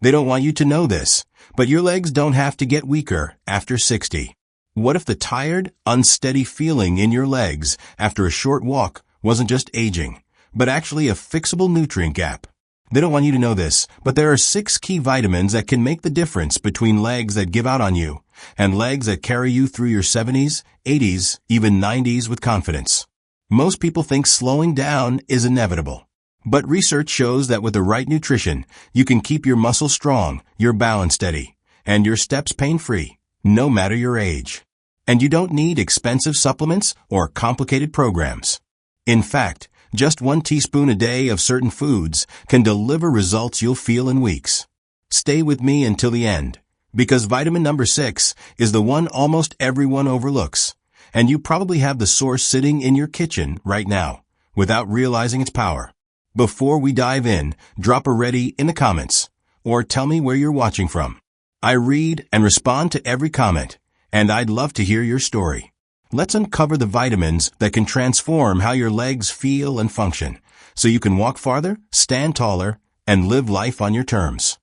They don't want you to know this, but your legs don't have to get weaker after 60. What if the tired, unsteady feeling in your legs after a short walk wasn't just aging, but actually a fixable nutrient gap? They don't want you to know this, but there are 6 key vitamins that can make the difference between legs that give out on you and legs that carry you through your 70s, 80s, even 90s with confidence. Most people think slowing down is inevitable. But research shows that with the right nutrition, you can keep your muscles strong, your balance steady, and your steps pain-free, no matter your age. And you don't need expensive supplements or complicated programs. In fact, just 1 teaspoon a day of certain foods can deliver results you'll feel in weeks. Stay with me until the end, because vitamin number 6 is the one almost everyone overlooks, and you probably have the source sitting in your kitchen right now, without realizing its power. Before we dive in, drop a ready in the comments, or tell me where you're watching from. I read and respond to every comment, and I'd love to hear your story. Let's uncover the vitamins that can transform how your legs feel and function, so you can walk farther, stand taller, and live life on your terms.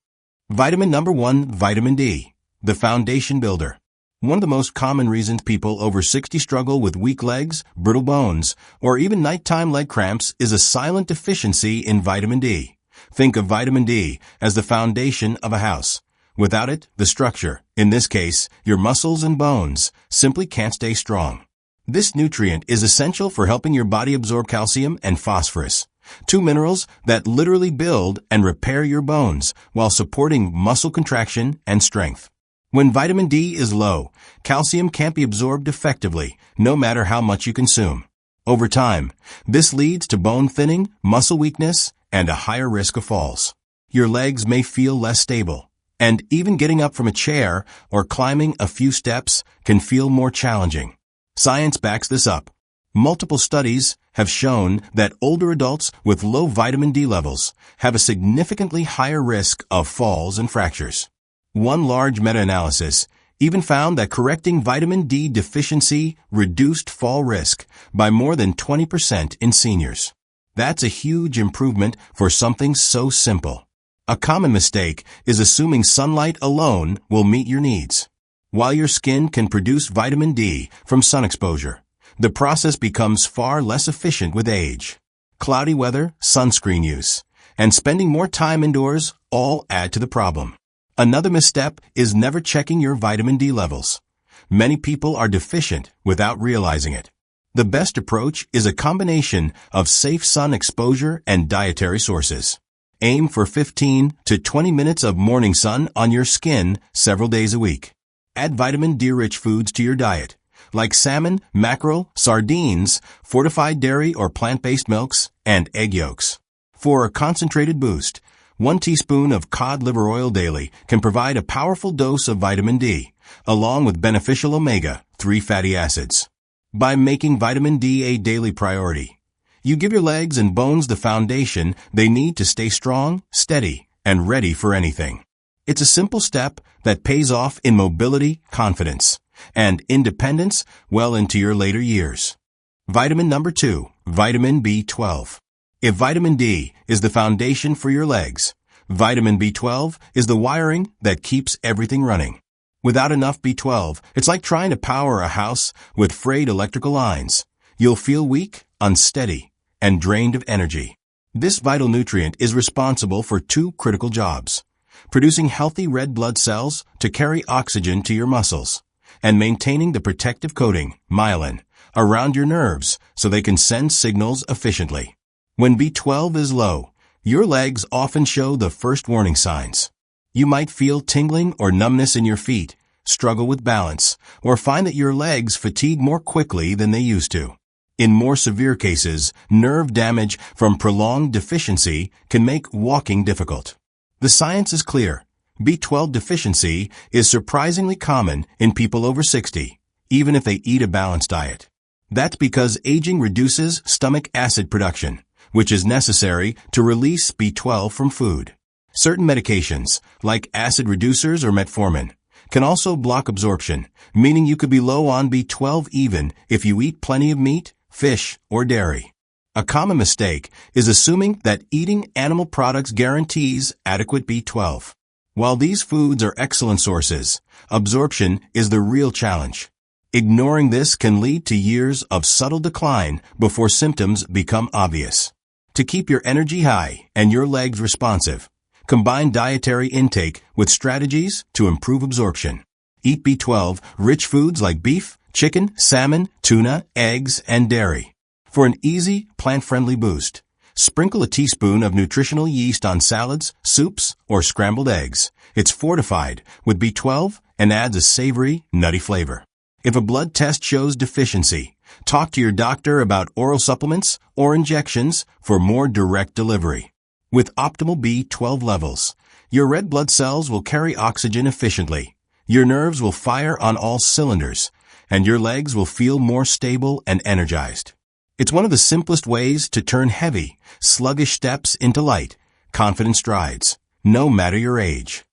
Vitamin number 1, vitamin D, the foundation builder. One of the most common reasons people over 60 struggle with weak legs, brittle bones, or even nighttime leg cramps is a silent deficiency in vitamin D. Think of vitamin D as the foundation of a house. Without it, the structure, in this case, your muscles and bones, simply can't stay strong. This nutrient is essential for helping your body absorb calcium and phosphorus, 2 minerals that literally build and repair your bones while supporting muscle contraction and strength. When vitamin D is low, calcium can't be absorbed effectively, no matter how much you consume. Over time, this leads to bone thinning, muscle weakness, and a higher risk of falls. Your legs may feel less stable, and even getting up from a chair or climbing a few steps can feel more challenging. Science backs this up. Multiple studies have shown that older adults with low vitamin D levels have a significantly higher risk of falls and fractures. One large meta-analysis even found that correcting vitamin D deficiency reduced fall risk by more than 20% in seniors. That's a huge improvement for something so simple. A common mistake is assuming sunlight alone will meet your needs. While your skin can produce vitamin D from sun exposure, the process becomes far less efficient with age. Cloudy weather, sunscreen use, and spending more time indoors all add to the problem. Another misstep is never checking your vitamin D levels. Many people are deficient without realizing it. The best approach is a combination of safe sun exposure and dietary sources. Aim for 15 to 20 minutes of morning sun on your skin several days a week. Add vitamin D-rich foods to your diet, like salmon, mackerel, sardines, fortified dairy or plant-based milks, and egg yolks. For a concentrated boost, 1 teaspoon of cod liver oil daily can provide a powerful dose of vitamin D, along with beneficial omega-3 fatty acids. By making vitamin D a daily priority, you give your legs and bones the foundation they need to stay strong, steady, and ready for anything. It's a simple step that pays off in mobility, confidence, and independence well into your later years. Vitamin number 2, vitamin B12. If vitamin D is the foundation for your legs, vitamin B12 is the wiring that keeps everything running. Without enough B12, it's like trying to power a house with frayed electrical lines. You'll feel weak, unsteady, and drained of energy. This vital nutrient is responsible for 2 critical jobs: producing healthy red blood cells to carry oxygen to your muscles, and maintaining the protective coating, myelin, around your nerves so they can send signals efficiently. When B12 is low, your legs often show the first warning signs. You might feel tingling or numbness in your feet, struggle with balance, or find that your legs fatigue more quickly than they used to. In more severe cases, nerve damage from prolonged deficiency can make walking difficult. The science is clear. B12 deficiency is surprisingly common in people over 60, even if they eat a balanced diet. That's because aging reduces stomach acid production, which is necessary to release B12 from food. Certain medications, like acid reducers or metformin, can also block absorption, meaning you could be low on B12 even if you eat plenty of meat, fish, or dairy. A common mistake is assuming that eating animal products guarantees adequate B12. While these foods are excellent sources, absorption is the real challenge. Ignoring this can lead to years of subtle decline before symptoms become obvious. To keep your energy high and your legs responsive, combine dietary intake with strategies to improve absorption. Eat B12-rich foods like beef, chicken, salmon, tuna, eggs, and dairy. For an easy, plant-friendly boost, sprinkle a teaspoon of nutritional yeast on salads, soups, or scrambled eggs. It's fortified with B12 and adds a savory, nutty flavor. If a blood test shows deficiency, talk to your doctor about oral supplements or injections for more direct delivery. With optimal B12 levels, your red blood cells will carry oxygen efficiently, your nerves will fire on all cylinders, and your legs will feel more stable and energized. It's one of the simplest ways to turn heavy, sluggish steps into light, confident strides, no matter your age.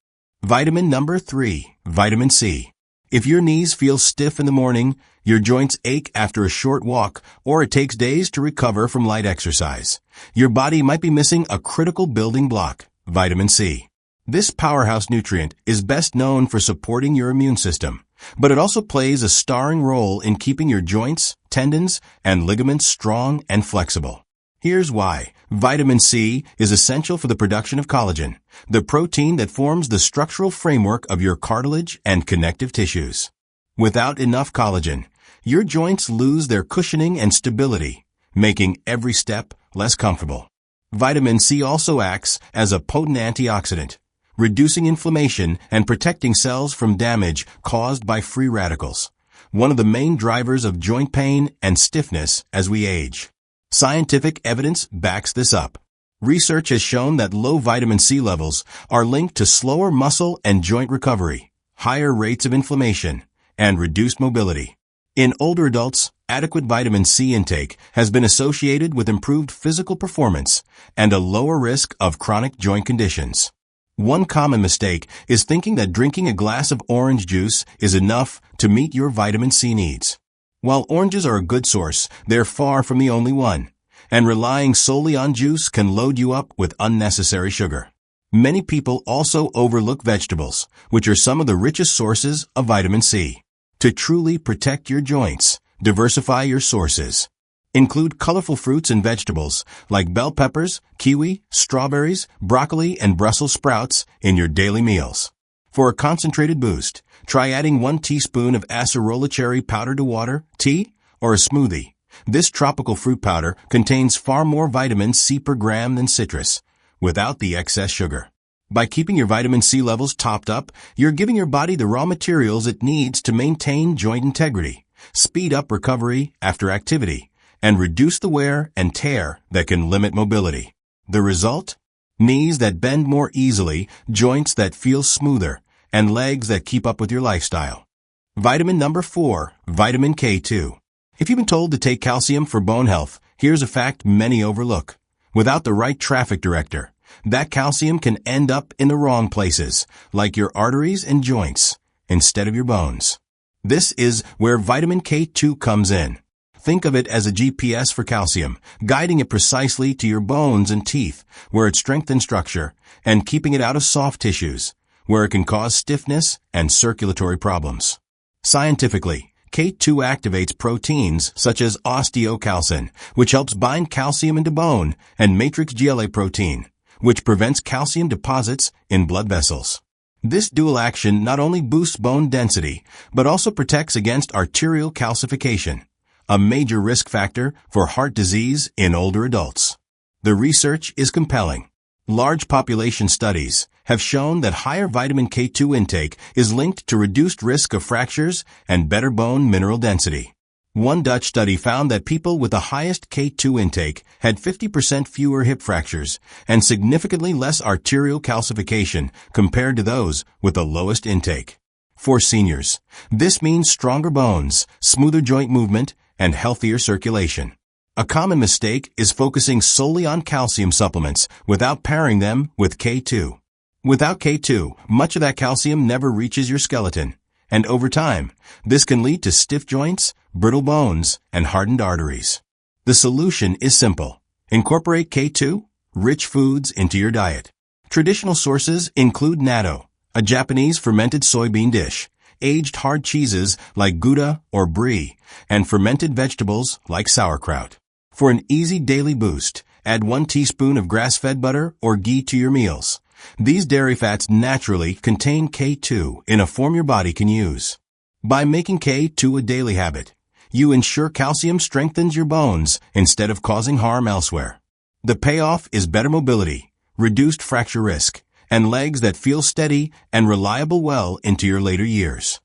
Vitamin number 3, vitamin C. If your knees feel stiff in the morning, your joints ache after a short walk, or it takes days to recover from light exercise, your body might be missing a critical building block, vitamin C. This powerhouse nutrient is best known for supporting your immune system, but it also plays a starring role in keeping your joints, tendons, and ligaments strong and flexible. Here's why. Vitamin C is essential for the production of collagen, the protein that forms the structural framework of your cartilage and connective tissues. Without enough collagen, your joints lose their cushioning and stability, making every step less comfortable. Vitamin C also acts as a potent antioxidant, reducing inflammation and protecting cells from damage caused by free radicals, one of the main drivers of joint pain and stiffness as we age. Scientific evidence backs this up. Research has shown that low vitamin C levels are linked to slower muscle and joint recovery, higher rates of inflammation, and reduced mobility. In older adults, adequate vitamin C intake has been associated with improved physical performance and a lower risk of chronic joint conditions. One common mistake is thinking that drinking a glass of orange juice is enough to meet your vitamin C needs. While oranges are a good source, they're far from the only one, and relying solely on juice can load you up with unnecessary sugar. Many people also overlook vegetables, which are some of the richest sources of vitamin C. To truly protect your joints, diversify your sources. Include colorful fruits and vegetables like bell peppers, kiwi, strawberries, broccoli, and Brussels sprouts in your daily meals. For a concentrated boost, try adding 1 teaspoon of acerola cherry powder to water, tea, or a smoothie. This tropical fruit powder contains far more vitamin C per gram than citrus, without the excess sugar. By keeping your vitamin C levels topped up, you're giving your body the raw materials it needs to maintain joint integrity, speed up recovery after activity, and reduce the wear and tear that can limit mobility. The result? Knees that bend more easily, joints that feel smoother, and legs that keep up with your lifestyle. Vitamin number 4, vitamin K2. If you've been told to take calcium for bone health, here's a fact many overlook. Without the right traffic director, that calcium can end up in the wrong places, like your arteries and joints, instead of your bones. This is where vitamin K2 comes in. Think of it as a GPS for calcium, guiding it precisely to your bones and teeth, where it strengthens structure, and keeping it out of soft tissues, where it can cause stiffness and circulatory problems. Scientifically, K2 activates proteins such as osteocalcin, which helps bind calcium into bone, and matrix GLA protein, which prevents calcium deposits in blood vessels. This dual action not only boosts bone density, but also protects against arterial calcification, a major risk factor for heart disease in older adults. The research is compelling. Large population studies have shown that higher vitamin K2 intake is linked to reduced risk of fractures and better bone mineral density. One Dutch study found that people with the highest K2 intake had 50% fewer hip fractures and significantly less arterial calcification compared to those with the lowest intake. For seniors, this means stronger bones, smoother joint movement, and healthier circulation. A common mistake is focusing solely on calcium supplements without pairing them with K2. Without K2, much of that calcium never reaches your skeleton, and over time, this can lead to stiff joints, brittle bones, and hardened arteries. The solution is simple. Incorporate K2-rich foods into your diet. Traditional sources include natto, a Japanese fermented soybean dish, aged hard cheeses like Gouda or Brie, and fermented vegetables like sauerkraut. For an easy daily boost, add 1 teaspoon of grass-fed butter or ghee to your meals. These dairy fats naturally contain K2 in a form your body can use. By making K2 a daily habit, you ensure calcium strengthens your bones instead of causing harm elsewhere. The payoff is better mobility, reduced fracture risk, and legs that feel steady and reliable well into your later years.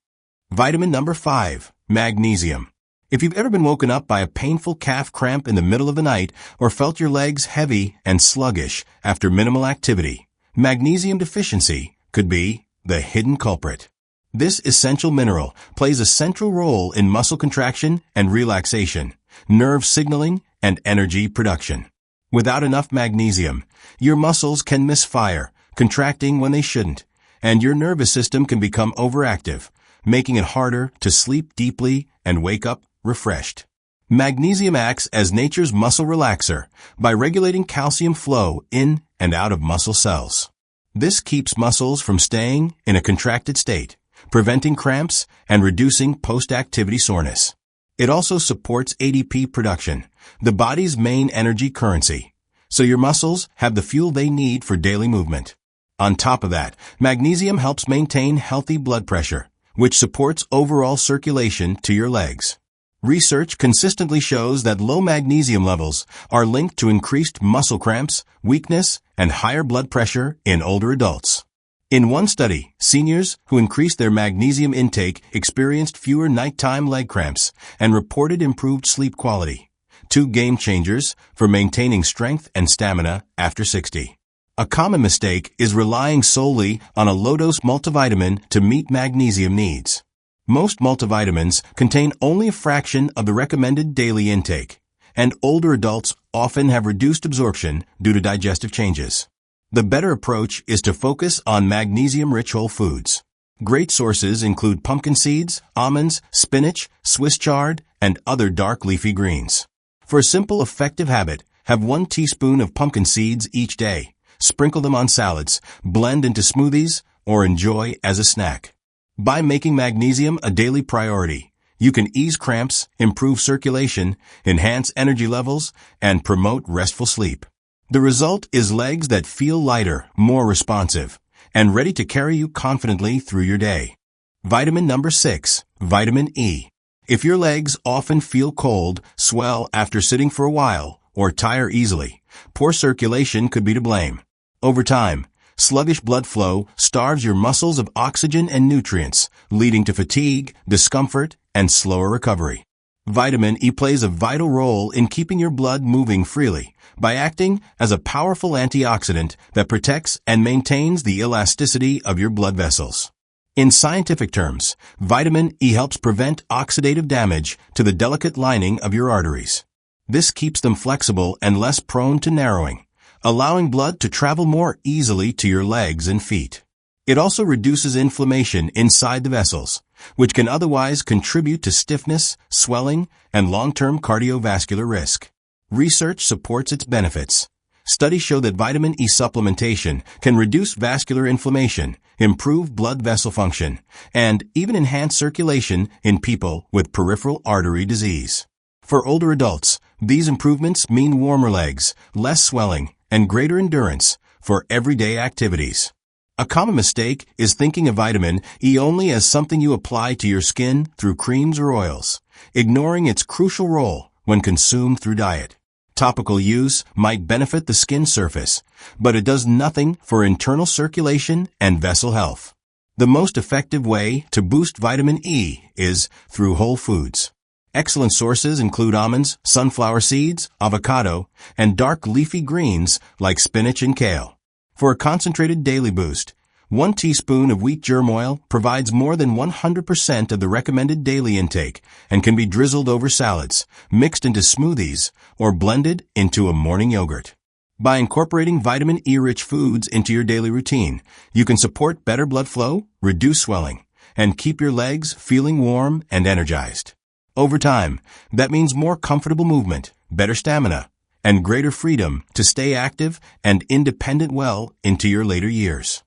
Vitamin number 5, magnesium. If you've ever been woken up by a painful calf cramp in the middle of the night or felt your legs heavy and sluggish after minimal activity, magnesium deficiency could be the hidden culprit. This essential mineral plays a central role in muscle contraction and relaxation, nerve signaling, and energy production. Without enough magnesium, your muscles can misfire, contracting when they shouldn't, and your nervous system can become overactive, making it harder to sleep deeply and wake up refreshed. Magnesium acts as nature's muscle relaxer by regulating calcium flow in and out of muscle cells. This keeps muscles from staying in a contracted state, preventing cramps and reducing post-activity soreness. It also supports ATP production, the body's main energy currency, so your muscles have the fuel they need for daily movement. On top of that, magnesium helps maintain healthy blood pressure, which supports overall circulation to your legs. Research consistently shows that low magnesium levels are linked to increased muscle cramps, weakness, and higher blood pressure in older adults. In one study, seniors who increased their magnesium intake experienced fewer nighttime leg cramps and reported improved sleep quality. 2 game changers for maintaining strength and stamina after 60. A common mistake is relying solely on a low-dose multivitamin to meet magnesium needs. Most multivitamins contain only a fraction of the recommended daily intake, and older adults often have reduced absorption due to digestive changes. The better approach is to focus on magnesium-rich whole foods. Great sources include pumpkin seeds, almonds, spinach, Swiss chard, and other dark leafy greens. For a simple, effective habit, have 1 teaspoon of pumpkin seeds each day. Sprinkle them on salads, blend into smoothies, or enjoy as a snack. By making magnesium a daily priority, you can ease cramps, improve circulation, enhance energy levels, and promote restful sleep. The result is legs that feel lighter, more responsive, and ready to carry you confidently through your day. Vitamin number 6, vitamin E. If your legs often feel cold, swell after sitting for a while, or tire easily, poor circulation could be to blame. Over time, sluggish blood flow starves your muscles of oxygen and nutrients, leading to fatigue, discomfort, and slower recovery. Vitamin E plays a vital role in keeping your blood moving freely by acting as a powerful antioxidant that protects and maintains the elasticity of your blood vessels. In scientific terms, vitamin E helps prevent oxidative damage to the delicate lining of your arteries. This keeps them flexible and less prone to narrowing, allowing blood to travel more easily to your legs and feet. It also reduces inflammation inside the vessels, which can otherwise contribute to stiffness, swelling, and long-term cardiovascular risk. Research supports its benefits. Studies show that vitamin E supplementation can reduce vascular inflammation, improve blood vessel function, and even enhance circulation in people with peripheral artery disease. For older adults, these improvements mean warmer legs, less swelling, and greater endurance for everyday activities. A common mistake is thinking of vitamin E only as something you apply to your skin through creams or oils, ignoring its crucial role when consumed through diet. Topical use might benefit the skin surface, but it does nothing for internal circulation and vessel health. The most effective way to boost vitamin E is through whole foods. Excellent sources include almonds, sunflower seeds, avocado, and dark leafy greens like spinach and kale. For a concentrated daily boost, 1 teaspoon of wheat germ oil provides more than 100% of the recommended daily intake and can be drizzled over salads, mixed into smoothies, or blended into a morning yogurt. By incorporating vitamin E-rich foods into your daily routine, you can support better blood flow, reduce swelling, and keep your legs feeling warm and energized. Over time, that means more comfortable movement, better stamina, and greater freedom to stay active and independent well into your later years.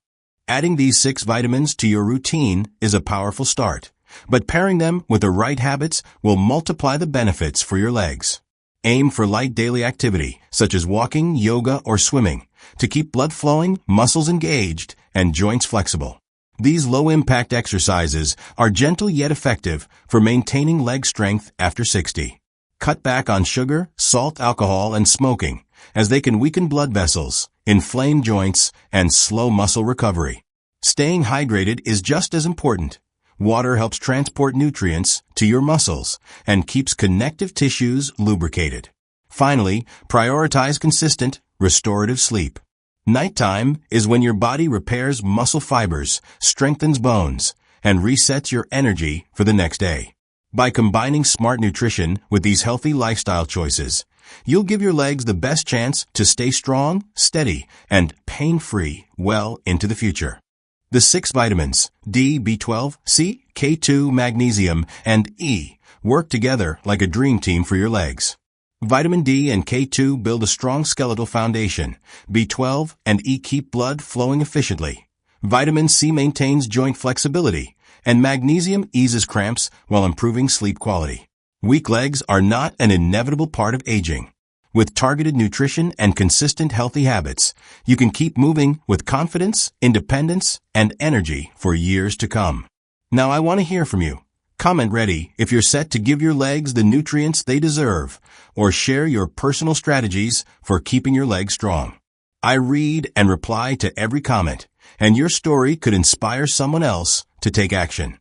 Adding these 6 vitamins to your routine is a powerful start, but pairing them with the right habits will multiply the benefits for your legs. Aim for light daily activity, such as walking, yoga, or swimming, to keep blood flowing, muscles engaged, and joints flexible. These low-impact exercises are gentle yet effective for maintaining leg strength after 60. Cut back on sugar, salt, alcohol, and smoking, as they can weaken blood vessels, inflame joints, and slow muscle recovery. Staying hydrated is just as important. Water helps transport nutrients to your muscles and keeps connective tissues lubricated. Finally, prioritize consistent, restorative sleep. Nighttime is when your body repairs muscle fibers, strengthens bones, and resets your energy for the next day. By combining smart nutrition with these healthy lifestyle choices, you'll give your legs the best chance to stay strong, steady, and pain-free well into the future. The 6 vitamins, D, B12, C, K2, magnesium, and E, work together like a dream team for your legs. Vitamin D and K2 build a strong skeletal foundation. B12 and E keep blood flowing efficiently. Vitamin C maintains joint flexibility, and magnesium eases cramps while improving sleep quality. Weak legs are not an inevitable part of aging. With targeted nutrition and consistent healthy habits, you can keep moving with confidence, independence, and energy for years to come. Now I want to hear from you. Comment ready if you're set to give your legs the nutrients they deserve, or share your personal strategies for keeping your legs strong. I read and reply to every comment, and your story could inspire someone else to take action.